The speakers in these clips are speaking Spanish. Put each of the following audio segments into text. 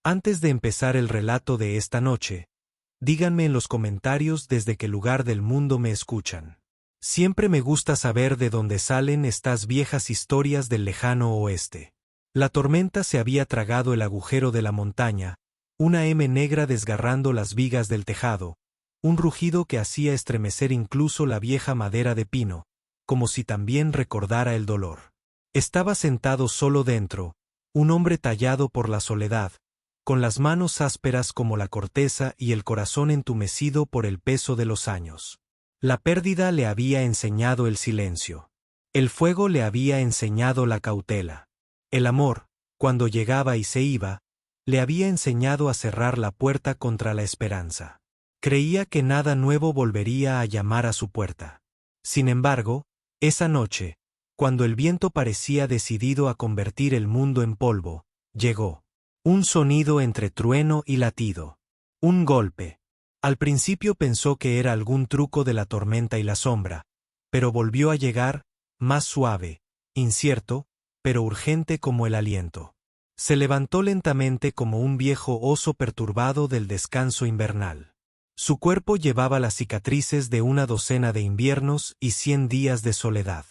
Antes de empezar el relato de esta noche, díganme en los comentarios desde qué lugar del mundo me escuchan. Siempre me gusta saber de dónde salen estas viejas historias del lejano oeste. La tormenta se había tragado el agujero de la montaña, una M negra desgarrando las vigas del tejado, un rugido que hacía estremecer incluso la vieja madera de pino, como si también recordara el dolor. Estaba sentado solo dentro, un hombre tallado por la soledad, con las manos ásperas como la corteza y el corazón entumecido por el peso de los años. La pérdida le había enseñado el silencio. El fuego le había enseñado la cautela. El amor, cuando llegaba y se iba, le había enseñado a cerrar la puerta contra la esperanza. Creía que nada nuevo volvería a llamar a su puerta. Sin embargo, esa noche, cuando el viento parecía decidido a convertir el mundo en polvo, llegó. Un sonido entre trueno y latido. Un golpe. Al principio pensó que era algún truco de la tormenta y la sombra, pero volvió a llegar, más suave, incierto, pero urgente como el aliento. Se levantó lentamente como un viejo oso perturbado del descanso invernal. Su cuerpo llevaba las cicatrices de una docena de inviernos y 100 días de soledad.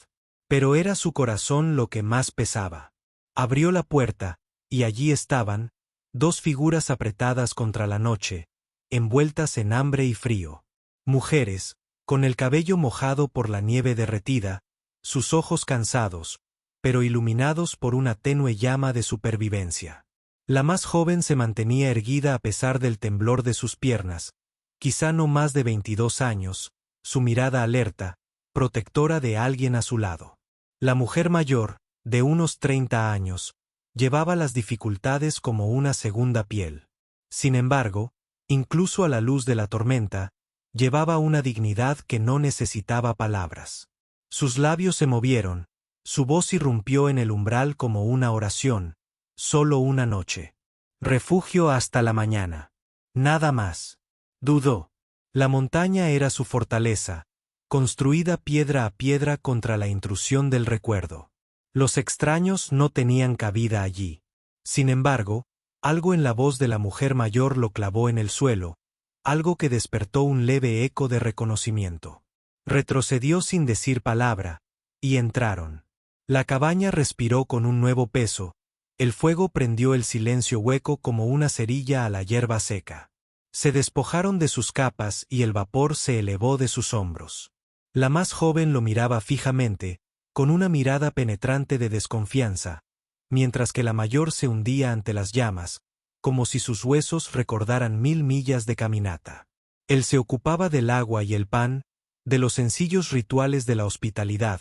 Pero era su corazón lo que más pesaba. Abrió la puerta, y allí estaban, dos figuras apretadas contra la noche, envueltas en hambre y frío. Mujeres, con el cabello mojado por la nieve derretida, sus ojos cansados, pero iluminados por una tenue llama de supervivencia. La más joven se mantenía erguida a pesar del temblor de sus piernas, quizá no más de 22 años, su mirada alerta, protectora de alguien a su lado. La mujer mayor, de unos 30 años, llevaba las dificultades como una segunda piel. Sin embargo, incluso a la luz de la tormenta, llevaba una dignidad que no necesitaba palabras. Sus labios se movieron, su voz irrumpió en el umbral como una oración, solo una noche. Refugio hasta la mañana. Nada más. Dudó. La montaña era su fortaleza, construida piedra a piedra contra la intrusión del recuerdo. Los extraños no tenían cabida allí. Sin embargo, algo en la voz de la mujer mayor lo clavó en el suelo, algo que despertó un leve eco de reconocimiento. Retrocedió sin decir palabra, y entraron. La cabaña respiró con un nuevo peso, el fuego prendió el silencio hueco como una cerilla a la hierba seca. Se despojaron de sus capas y el vapor se elevó de sus hombros. La más joven lo miraba fijamente, con una mirada penetrante de desconfianza, mientras que la mayor se hundía ante las llamas, como si sus huesos recordaran 1000 millas de caminata. Él se ocupaba del agua y el pan, de los sencillos rituales de la hospitalidad,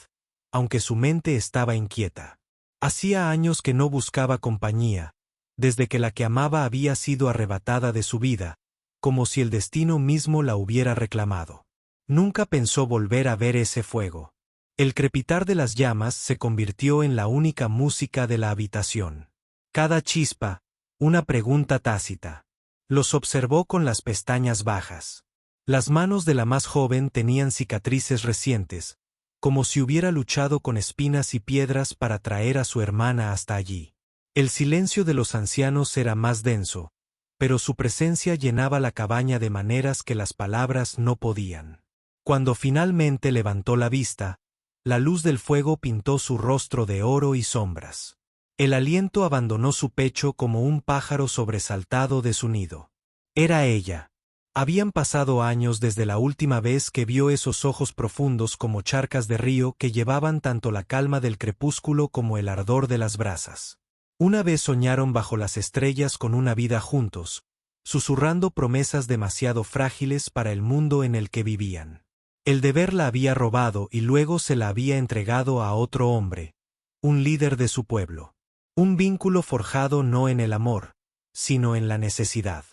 aunque su mente estaba inquieta. Hacía años que no buscaba compañía, desde que la que amaba había sido arrebatada de su vida, como si el destino mismo la hubiera reclamado. Nunca pensó volver a ver ese fuego. El crepitar de las llamas se convirtió en la única música de la habitación. Cada chispa, una pregunta tácita. Los observó con las pestañas bajas. Las manos de la más joven tenían cicatrices recientes, como si hubiera luchado con espinas y piedras para traer a su hermana hasta allí. El silencio de los ancianos era más denso, pero su presencia llenaba la cabaña de maneras que las palabras no podían. Cuando finalmente levantó la vista, la luz del fuego pintó su rostro de oro y sombras. El aliento abandonó su pecho como un pájaro sobresaltado de su nido. Era ella. Habían pasado años desde la última vez que vio esos ojos profundos como charcas de río que llevaban tanto la calma del crepúsculo como el ardor de las brasas. Una vez soñaron bajo las estrellas con una vida juntos, susurrando promesas demasiado frágiles para el mundo en el que vivían. El deber la había robado y luego se la había entregado a otro hombre, un líder de su pueblo. Un vínculo forjado no en el amor, sino en la necesidad.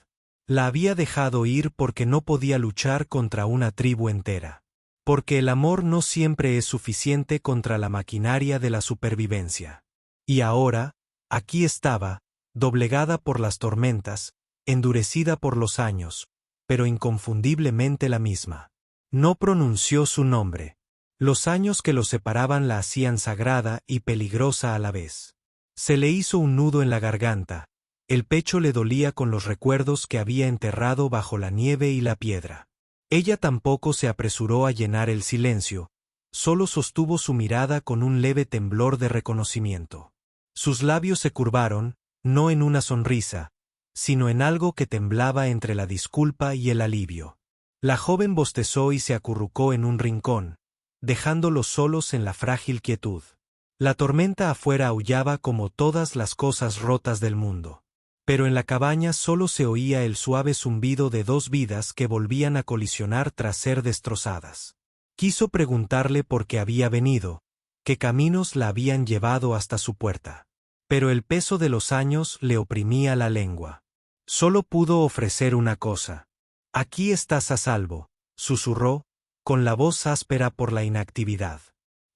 La había dejado ir porque no podía luchar contra una tribu entera. Porque el amor no siempre es suficiente contra la maquinaria de la supervivencia. Y ahora, aquí estaba, doblegada por las tormentas, endurecida por los años, pero inconfundiblemente la misma. No pronunció su nombre. Los años que los separaban la hacían sagrada y peligrosa a la vez. Se le hizo un nudo en la garganta, El pecho le dolía con los recuerdos que había enterrado bajo la nieve y la piedra. Ella tampoco se apresuró a llenar el silencio, solo sostuvo su mirada con un leve temblor de reconocimiento. Sus labios se curvaron, no en una sonrisa, sino en algo que temblaba entre la disculpa y el alivio. La joven bostezó y se acurrucó en un rincón, dejándolos solos en la frágil quietud. La tormenta afuera aullaba como todas las cosas rotas del mundo. Pero en la cabaña solo se oía el suave zumbido de dos vidas que volvían a colisionar tras ser destrozadas. Quiso preguntarle por qué había venido, qué caminos la habían llevado hasta su puerta. Pero el peso de los años le oprimía la lengua. Solo pudo ofrecer una cosa. «Aquí estás a salvo», susurró, con la voz áspera por la inactividad.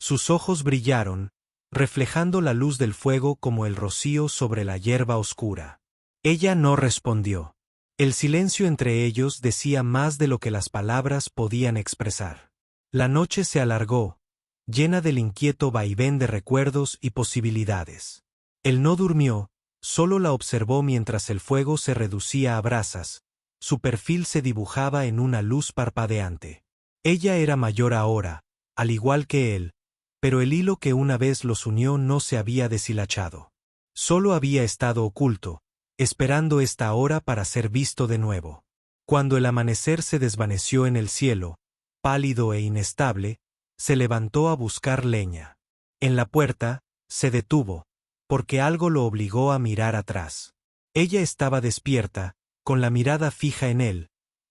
Sus ojos brillaron, reflejando la luz del fuego como el rocío sobre la hierba oscura. Ella no respondió. El silencio entre ellos decía más de lo que las palabras podían expresar. La noche se alargó, llena del inquieto vaivén de recuerdos y posibilidades. Él no durmió, solo la observó mientras el fuego se reducía a brasas, su perfil se dibujaba en una luz parpadeante. Ella era mayor ahora, al igual que él, pero el hilo que una vez los unió no se había deshilachado. Solo había estado oculto, esperando esta hora para ser visto de nuevo. Cuando el amanecer se desvaneció en el cielo, pálido e inestable, se levantó a buscar leña. En la puerta, se detuvo, porque algo lo obligó a mirar atrás. Ella estaba despierta, con la mirada fija en él,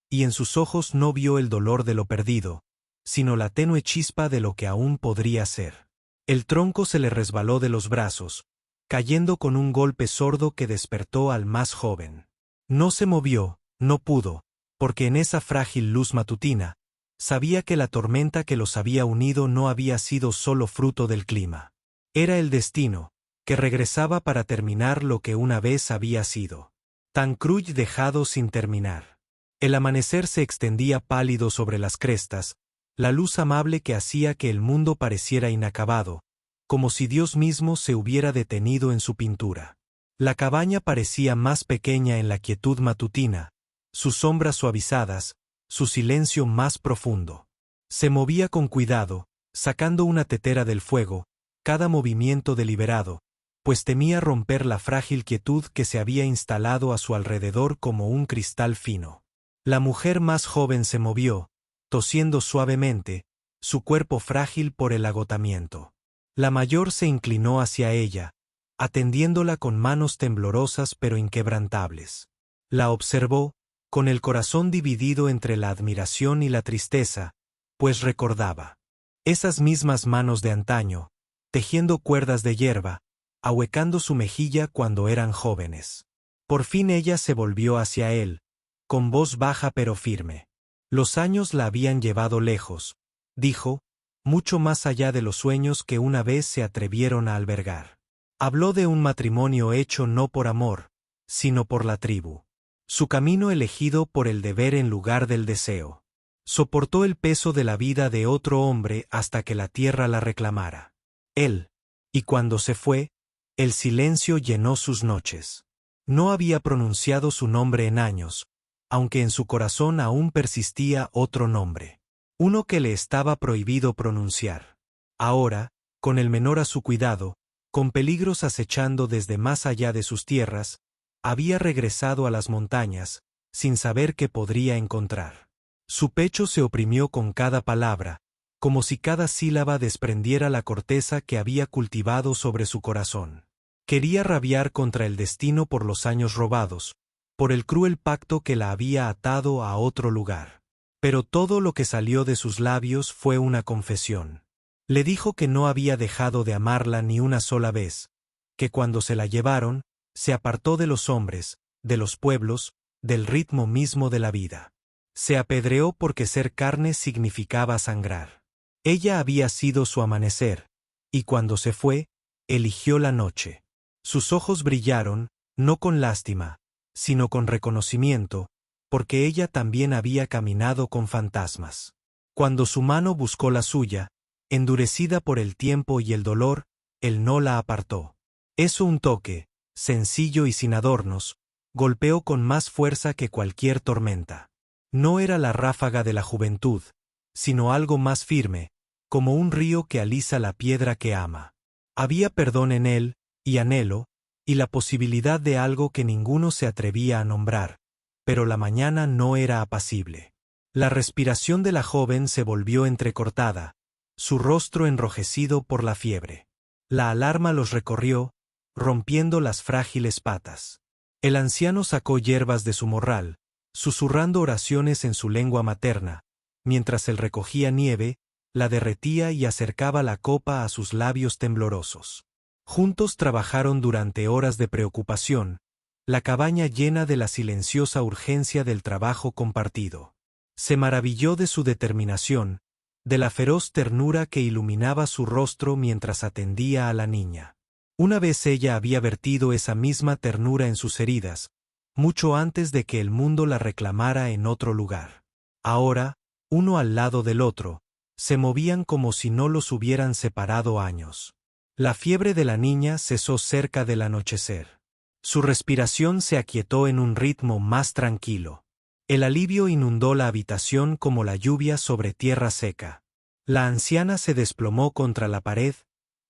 y en sus ojos no vio el dolor de lo perdido, sino la tenue chispa de lo que aún podría ser. El tronco se le resbaló de los brazos, cayendo con un golpe sordo que despertó al más joven. No se movió, no pudo, porque en esa frágil luz matutina, sabía que la tormenta que los había unido no había sido solo fruto del clima. Era el destino, que regresaba para terminar lo que una vez había sido. Tancrúj dejado sin terminar. El amanecer se extendía pálido sobre las crestas, la luz amable que hacía que el mundo pareciera inacabado, como si Dios mismo se hubiera detenido en su pintura. La cabaña parecía más pequeña en la quietud matutina, sus sombras suavizadas, su silencio más profundo. Se movía con cuidado, sacando una tetera del fuego, cada movimiento deliberado, pues temía romper la frágil quietud que se había instalado a su alrededor como un cristal fino. La mujer más joven se movió, tosiendo suavemente, su cuerpo frágil por el agotamiento. La mayor se inclinó hacia ella, atendiéndola con manos temblorosas pero inquebrantables. La observó, con el corazón dividido entre la admiración y la tristeza, pues recordaba esas mismas manos de antaño, tejiendo cuerdas de hierba, ahuecando su mejilla cuando eran jóvenes. Por fin ella se volvió hacia él, con voz baja pero firme. Los años la habían llevado lejos, dijo, mucho más allá de los sueños que una vez se atrevieron a albergar. Habló de un matrimonio hecho no por amor, sino por la tribu. Su camino elegido por el deber en lugar del deseo. Soportó el peso de la vida de otro hombre hasta que la tierra la reclamara. Él. Y cuando se fue, el silencio llenó sus noches. No había pronunciado su nombre en años, aunque en su corazón aún persistía otro nombre. Uno que le estaba prohibido pronunciar. Ahora, con el menor a su cuidado, con peligros acechando desde más allá de sus tierras, había regresado a las montañas, sin saber qué podría encontrar. Su pecho se oprimió con cada palabra, como si cada sílaba desprendiera la corteza que había cultivado sobre su corazón. Quería rabiar contra el destino por los años robados, por el cruel pacto que la había atado a otro lugar. Pero todo lo que salió de sus labios fue una confesión. Le dijo que no había dejado de amarla ni una sola vez, que cuando se la llevaron, se apartó de los hombres, de los pueblos, del ritmo mismo de la vida. Se apedreó porque ser carne significaba sangrar. Ella había sido su amanecer, y cuando se fue, eligió la noche. Sus ojos brillaron, no con lástima, sino con reconocimiento, porque ella también había caminado con fantasmas. Cuando su mano buscó la suya, endurecida por el tiempo y el dolor, él no la apartó. «Es un toque», sencillo y sin adornos, golpeó con más fuerza que cualquier tormenta. No era la ráfaga de la juventud, sino algo más firme, como un río que alisa la piedra que ama. Había perdón en él, y anhelo, y la posibilidad de algo que ninguno se atrevía a nombrar, pero la mañana no era apacible. La respiración de la joven se volvió entrecortada, su rostro enrojecido por la fiebre. La alarma los recorrió, rompiendo las frágiles patas. El anciano sacó hierbas de su morral, susurrando oraciones en su lengua materna, mientras él recogía nieve, la derretía y acercaba la copa a sus labios temblorosos. Juntos trabajaron durante horas de preocupación, la cabaña llena de la silenciosa urgencia del trabajo compartido. Se maravilló de su determinación, de la feroz ternura que iluminaba su rostro mientras atendía a la niña. Una vez ella había vertido esa misma ternura en sus heridas, mucho antes de que el mundo la reclamara en otro lugar. Ahora, uno al lado del otro, se movían como si no los hubieran separado años. La fiebre de la niña cesó cerca del anochecer. Su respiración se aquietó en un ritmo más tranquilo. El alivio inundó la habitación como la lluvia sobre tierra seca. La anciana se desplomó contra la pared,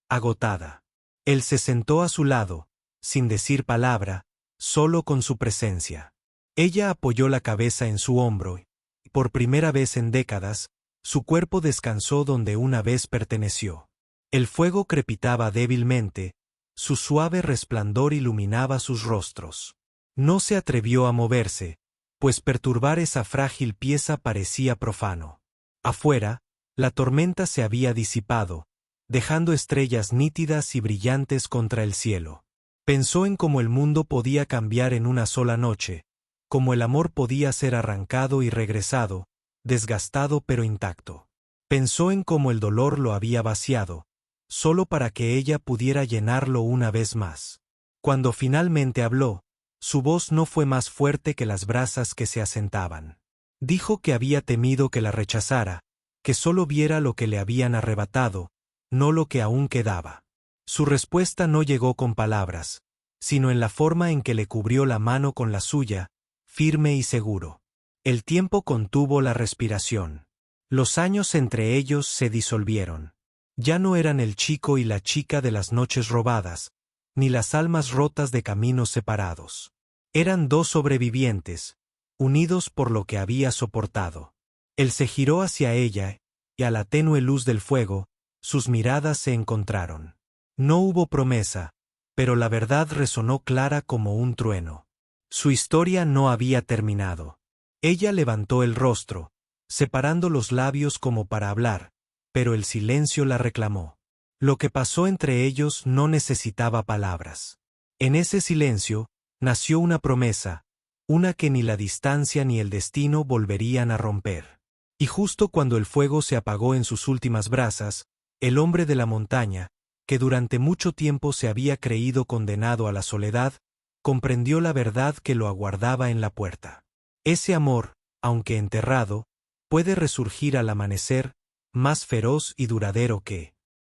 agotada. Él se sentó a su lado, sin decir palabra, solo con su presencia. Ella apoyó la cabeza en su hombro y, por primera vez en décadas, su cuerpo descansó donde una vez perteneció. El fuego crepitaba débilmente, su suave resplandor iluminaba sus rostros. No se atrevió a moverse, pues perturbar esa frágil pieza parecía profano. Afuera, la tormenta se había disipado, dejando estrellas nítidas y brillantes contra el cielo. Pensó en cómo el mundo podía cambiar en una sola noche, cómo el amor podía ser arrancado y regresado, desgastado pero intacto. Pensó en cómo el dolor lo había vaciado, solo para que ella pudiera llenarlo una vez más. Cuando finalmente habló, su voz no fue más fuerte que las brasas que se asentaban. Dijo que había temido que la rechazara, que solo viera lo que le habían arrebatado, no lo que aún quedaba. Su respuesta no llegó con palabras, sino en la forma en que le cubrió la mano con la suya, firme y seguro. El tiempo contuvo la respiración. Los años entre ellos se disolvieron. Ya no eran el chico y la chica de las noches robadas, ni las almas rotas de caminos separados. Eran dos sobrevivientes, unidos por lo que había soportado. Él se giró hacia ella, y a la tenue luz del fuego, sus miradas se encontraron. No hubo promesa, pero la verdad resonó clara como un trueno. Su historia no había terminado. Ella levantó el rostro, separando los labios como para hablar, pero el silencio la reclamó. Lo que pasó entre ellos no necesitaba palabras. En ese silencio, nació una promesa, una que ni la distancia ni el destino volverían a romper. Y justo cuando el fuego se apagó en sus últimas brasas, el hombre de la montaña, que durante mucho tiempo se había creído condenado a la soledad, comprendió la verdad que lo aguardaba en la puerta. Ese amor, aunque enterrado, puede resurgir al amanecer, más feroz y duradero que